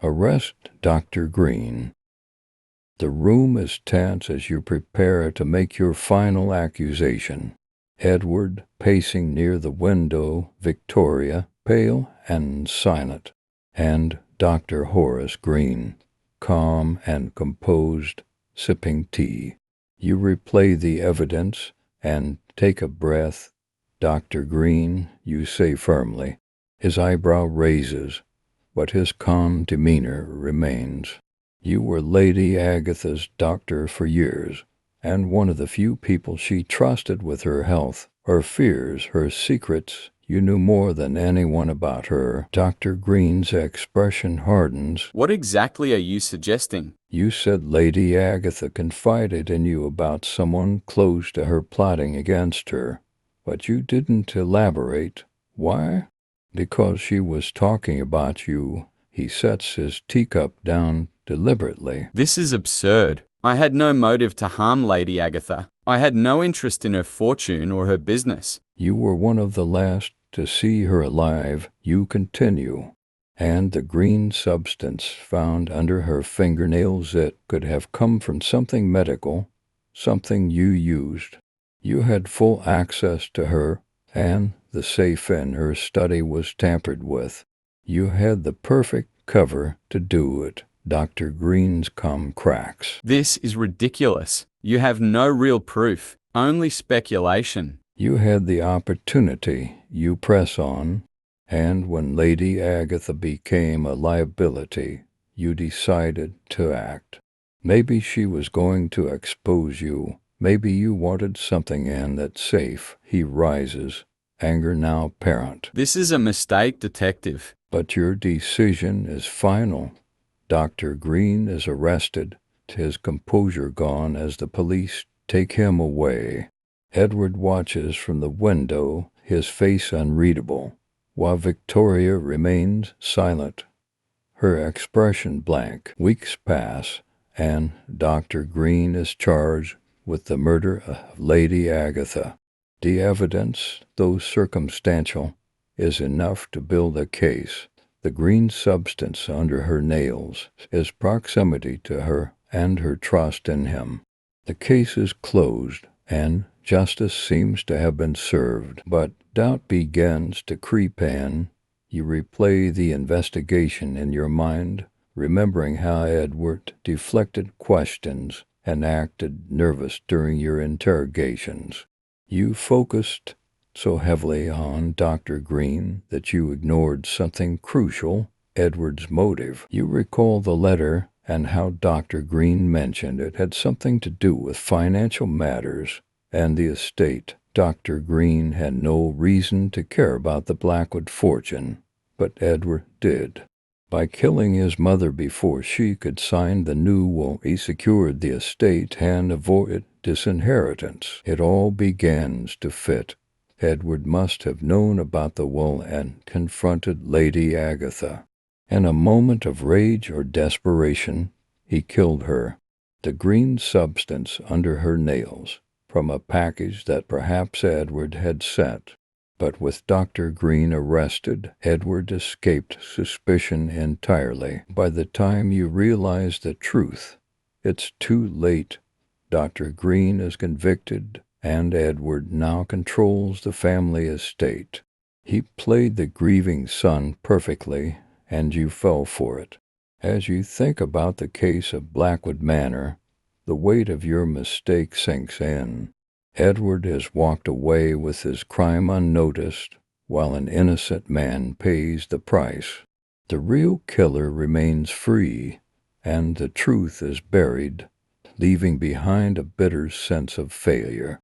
Arrest Dr. Greene. The room is tense as you prepare to make your final accusation. Edward, pacing near the window, Victoria, pale and silent, and Dr. Horace Greene, calm and composed, sipping tea. You replay the evidence and take a breath. Dr. Greene, you say firmly. His eyebrow raises, but his calm demeanor remains. You were Lady Agatha's doctor for years, and one of the few people she trusted with her health, her fears, her secrets. You knew more than anyone about her. Dr. Greene's expression hardens. What exactly are you suggesting? You said Lady Agatha confided in you about someone close to her plotting against her, but you didn't elaborate. Why? Because she was talking about you. He sets his teacup down deliberately. This is absurd. I had no motive to harm Lady Agatha. I had no interest in her fortune or her business. You were one of the last to see her alive. You continue. And the green substance found under her fingernails, it could have come from something medical, something you used. You had full access to her, and the safe in her study was tampered with. You had the perfect cover to do it. Dr. Greene's calm cracks. This is ridiculous. You have no real proof, only speculation. You had the opportunity. You press on. And when Lady Agatha became a liability, you decided to act. Maybe she was going to expose you. Maybe you wanted something in that's safe. He rises, anger now apparent. This is a mistake, Detective. But your decision is final. Dr. Greene is arrested, his composure gone as the police take him away. Edward watches from the window, his face unreadable, while Victoria remains silent, her expression blank. Weeks pass, and Dr. Greene is charged with the murder of Lady Agatha. The evidence, though circumstantial, is enough to build a case. The green substance under her nails is proximity to her and her trust in him. The case is closed, and justice seems to have been served, but doubt begins to creep in. You replay the investigation in your mind, remembering how Edward deflected questions and acted nervous during your interrogations. You focused so heavily on Dr. Greene that you ignored something crucial, Edward's motive. You recall the letter and how Dr. Greene mentioned it had something to do with financial matters and the estate. Dr. Greene had no reason to care about the Blackwood fortune, but Edward did. By killing his mother before she could sign the new will, he secured the estate and avoided disinheritance. It all begins to fit. Edward must have known about the will and confronted Lady Agatha. In a moment of rage or desperation, he killed her. The green substance under her nails, from a package that perhaps Edward had sent. But with Dr. Greene arrested, Edward escaped suspicion entirely. By the time you realize the truth, it's too late. Dr. Greene is convicted, and Edward now controls the family estate. He played the grieving son perfectly, and you fell for it. As you think about the case of Blackwood Manor, the weight of your mistake sinks in. Edward has walked away with his crime unnoticed, while an innocent man pays the price. The real killer remains free, and the truth is buried, leaving behind a bitter sense of failure.